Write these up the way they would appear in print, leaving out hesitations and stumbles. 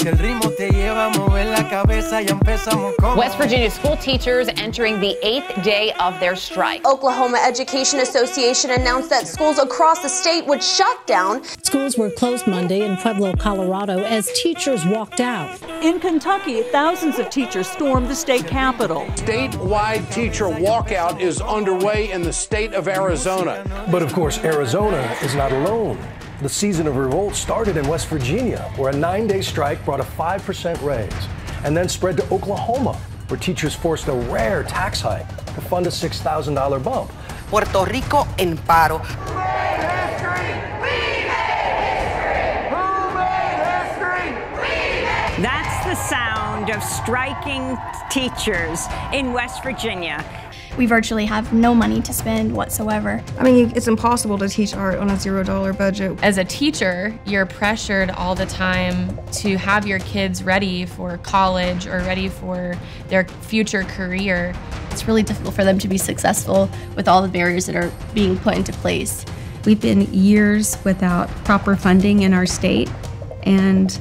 Si el ritmo te lleva a mover la cabeza, ya empezamos con. West Virginia school teachers entering the 8th day of their strike. Oklahoma Education Association announced that schools across the state would shut down. Schools were closed Monday in Pueblo, Colorado, as teachers walked out. In Kentucky, thousands of teachers stormed the state capitol. Statewide teacher walkout is underway in the state of Arizona. But of course, Arizona is not alone. The season of revolt started in West Virginia, where a 9-day strike brought a 5% raise, and then spread to Oklahoma, where teachers forced a rare tax hike to fund a $6,000 bump. Puerto Rico en paro. That's the sound of striking teachers in West Virginia. We virtually have no money to spend whatsoever. I mean, it's impossible to teach art on a $0 budget. As a teacher, you're pressured all the time to have your kids ready for college or ready for their future career. It's really difficult for them to be successful with all the barriers that are being put into place. We've been years without proper funding in our state, and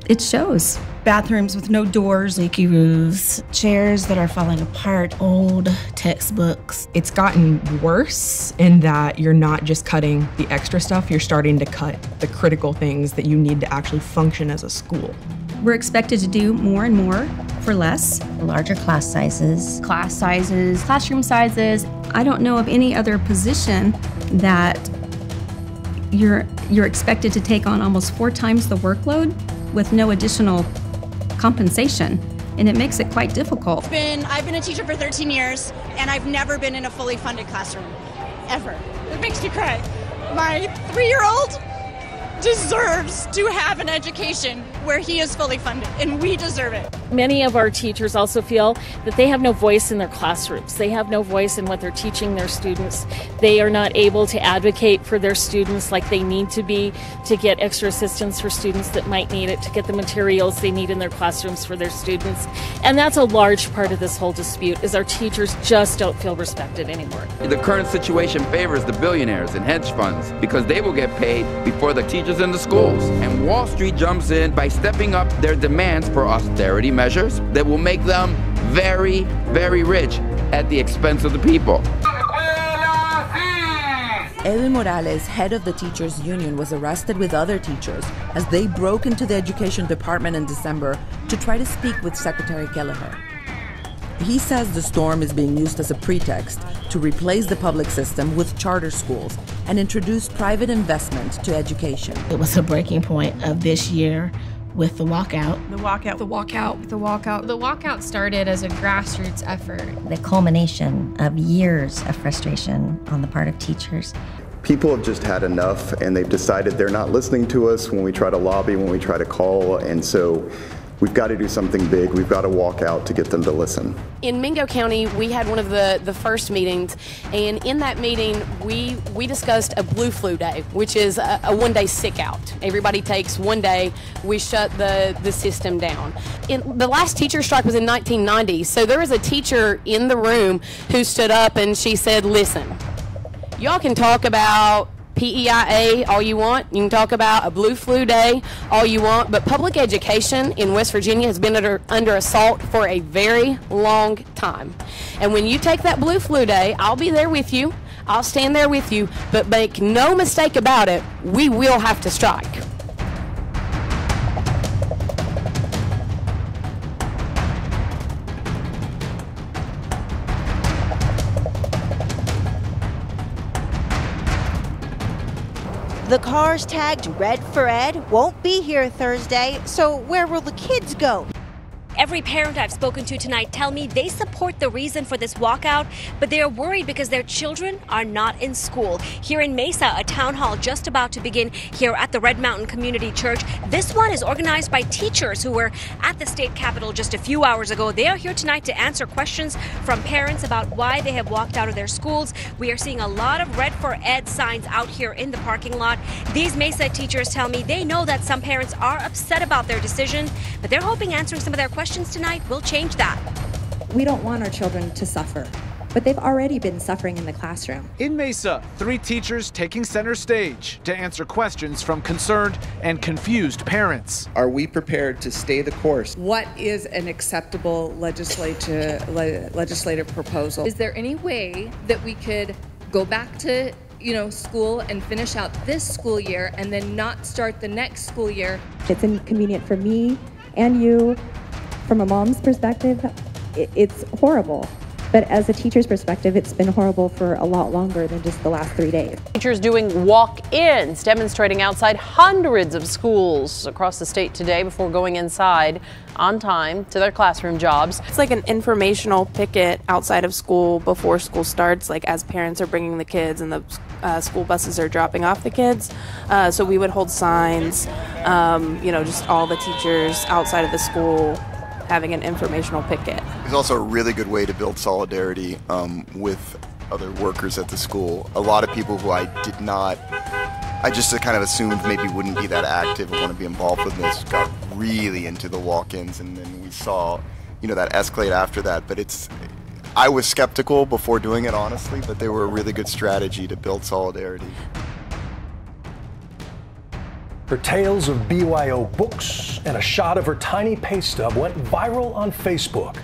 it shows. Bathrooms with no doors, leaky roofs, chairs that are falling apart, old textbooks. It's gotten worse in that you're not just cutting the extra stuff, you're starting to cut the critical things that you need to actually function as a school. We're expected to do more and more for less. Larger class sizes. Classroom sizes. I don't know of any other position that you're expected to take on almost 4 times the workload with no additional compensation, and it makes it quite difficult. I've been a teacher for 13 years, and I've never been in a fully funded classroom, ever. It makes me cry. My 3-year-old deserves to have an education where he is fully funded, and we deserve it. Many of our teachers also feel that they have no voice in their classrooms. They have no voice in what they're teaching their students. They are not able to advocate for their students like they need to be to get extra assistance for students that might need it, to get the materials they need in their classrooms for their students. And that's a large part of this whole dispute, is our teachers just don't feel respected anymore. The current situation favors the billionaires and hedge funds because they will get paid before the teachers in the schools. And Wall Street jumps in by stepping up their demands for austerity measures that will make them very, very rich at the expense of the people. Edwin Morales, head of the teachers union, was arrested with other teachers as they broke into the education department in December to try to speak with Secretary Kelleher. He says the storm is being used as a pretext to replace the public system with charter schools and introduce private investment to education. It was a breaking point of this year with the walkout. The walkout started as a grassroots effort. The culmination of years of frustration on the part of teachers. People have just had enough, and they've decided they're not listening to us when we try to lobby, when we try to call, and so we've got to do something big. We've got to walk out to get them to listen. In Mingo County, we had one of the first meetings, and in that meeting, we discussed a Blue Flu Day, which is a one-day sick out. Everybody takes one day. We shut the system down. The last teacher strike was in 1990, so there was a teacher in the room who stood up and she said, listen, y'all can talk about PEIA all you want. You can talk about a Blue Flu Day all you want, but public education in West Virginia has been under assault for a very long time. And when you take that Blue Flu Day, I'll be there with you. I'll stand there with you, but make no mistake about it, we will have to strike. The cars tagged Red for Ed won't be here Thursday, so where will the kids go? Every parent I've spoken to tonight tell me they support the reason for this walkout, but they are worried because their children are not in school. Here in Mesa, a town hall just about to begin here at the Red Mountain Community Church. This one is organized by teachers who were at the state capitol just a few hours ago. They are here tonight to answer questions from parents about why they have walked out of their schools. We are seeing a lot of Red for Ed signs out here in the parking lot. These Mesa teachers tell me they know that some parents are upset about their decision, but they're hoping answering some of their questions tonight will change that. We don't want our children to suffer. but they've already been suffering in the classroom. In Mesa, 3 teachers taking center stage to answer questions from concerned and confused parents. Are we prepared to stay the course? What is an acceptable legislative proposal? Is there any way that we could go back to school and finish out this school year and then not start the next school year? It's inconvenient for me and you. From a mom's perspective, it's horrible. But as a teacher's perspective, it's been horrible for a lot longer than just the last 3 days. Teachers doing walk-ins, demonstrating outside hundreds of schools across the state today before going inside on time to their classroom jobs. It's like an informational picket outside of school before school starts, like as parents are bringing the kids and the school buses are dropping off the kids. So we would hold signs, just all the teachers outside of the school having an informational picket. It's also a really good way to build solidarity with other workers at the school. A lot of people who I just kind of assumed maybe wouldn't be that active or want to be involved with this got really into the walk-ins, and then we saw, that escalate after that. But I was skeptical before doing it, honestly, but they were a really good strategy to build solidarity. Her tales of BYO books and a shot of her tiny pay stub went viral on Facebook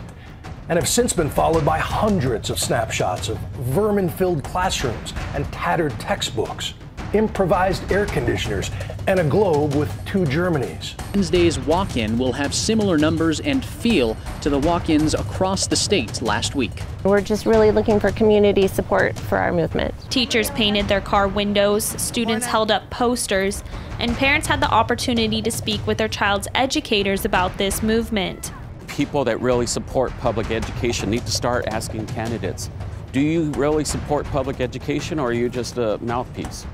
and have since been followed by hundreds of snapshots of vermin-filled classrooms and tattered textbooks, improvised air conditioners, and a globe with 2 Germanys. Wednesday's walk-in will have similar numbers and feel to the walk-ins across the state last week. We're just really looking for community support for our movement. Teachers painted their car windows, students held up posters, and parents had the opportunity to speak with their child's educators about this movement. People that really support public education need to start asking candidates, do you really support public education, or are you just a mouthpiece?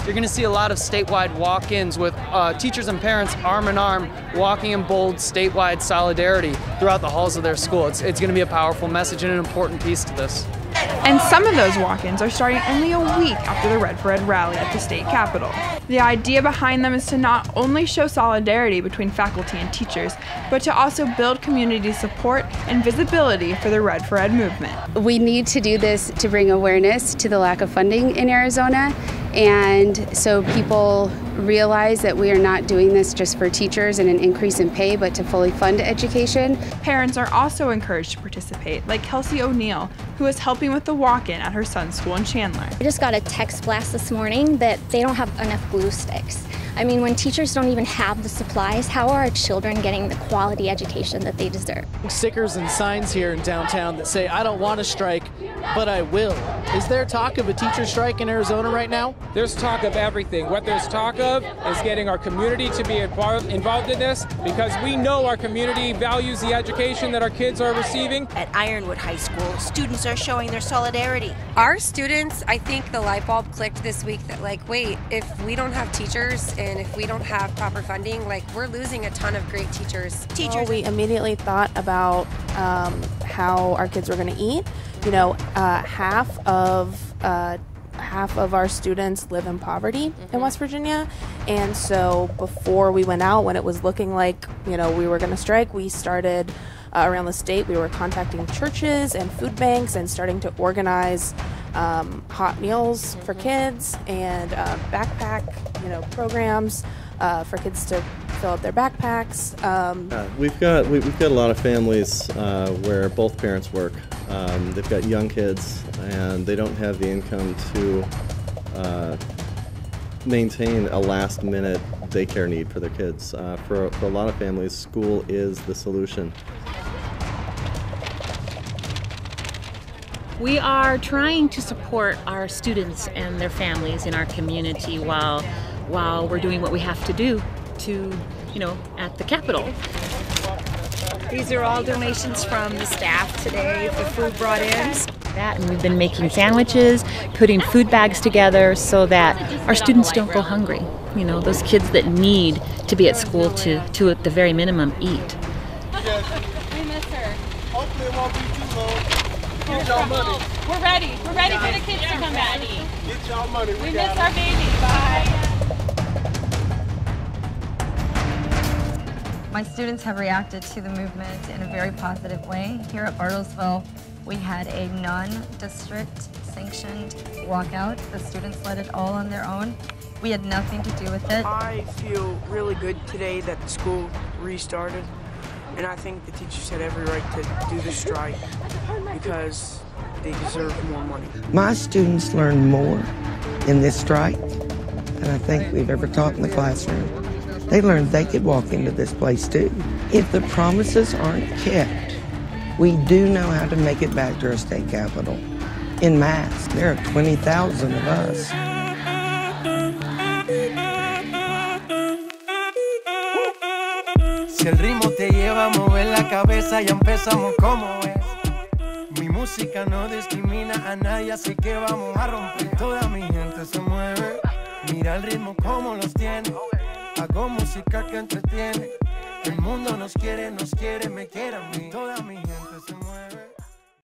You're going to see a lot of statewide walk-ins with teachers and parents arm in arm walking in bold statewide solidarity throughout the halls of their school. It's going to be a powerful message and an important piece to this. And some of those walk-ins are starting only a week after the Red for Ed rally at the state capitol. The idea behind them is to not only show solidarity between faculty and teachers, but to also build community support and visibility for the Red for Ed movement. We need to do this to bring awareness to the lack of funding in Arizona, and so people realize that we are not doing this just for teachers and an increase in pay, but to fully fund education. Parents are also encouraged to participate, like Kelsey O'Neill, who is helping with the walk-in at her son's school in Chandler. I just got a text blast this morning that they don't have enough glue sticks. I mean, when teachers don't even have the supplies, how are our children getting the quality education that they deserve? Stickers and signs here in downtown that say, I don't want to strike, but I will. Is there talk of a teacher strike in Arizona right now? There's talk of everything. What there's talk of is getting our community to be involved in this, because we know our community values the education that our kids are receiving. At Ironwood High School, students are showing their solidarity. Our students, I think the light bulb clicked this week that, like, wait, if we don't have teachers and if we don't have proper funding, like, we're losing a ton of great teachers. We immediately thought about how our kids were going to eat. Half of our students live in poverty in West Virginia, and so before we went out, when it was looking like we were going to strike, we started around the state. We were contacting churches and food banks and starting to organize hot meals for kids and backpack programs for kids to fill up their backpacks. We've got a lot of families where both parents work. They've got young kids and they don't have the income to maintain a last-minute daycare need for their kids. For a lot of families, school is the solution. We are trying to support our students and their families in our community while we're doing what we have to do to, at the Capitol. These are all donations from the staff today, the food brought in. And we've been making sandwiches, putting food bags together so that our students don't go hungry. Those kids that need to be at school to at the very minimum, eat. We miss her. Hopefully it won't be too long. Get y'all money. We're ready. We're ready for the kids to come back. Get y'all money. We miss our baby. Bye. My students have reacted to the movement in a very positive way. Here at Bartlesville, We had a non-district sanctioned walkout. The students led it all on their own. We had nothing to do with it. I feel really good today that the school restarted, and I think the teachers had every right to do the strike because they deserve more money. My students learned more in this strike than I think we've ever taught in the classroom. They learned they could walk into this place too. If the promises aren't kept, we do know how to make it back to our state capitol in mass. There are 20,000 of us. Si el ritmo te lleva a mover la cabeza, ya empezamos como es. Mi música no discrimina a nadie, así que vamos a romper. Toda mi gente se mueve, mira el ritmo como los tiene. Hago música que entretiene. El mundo nos quiere, me quiere a mí. Toda mi gente se mueve.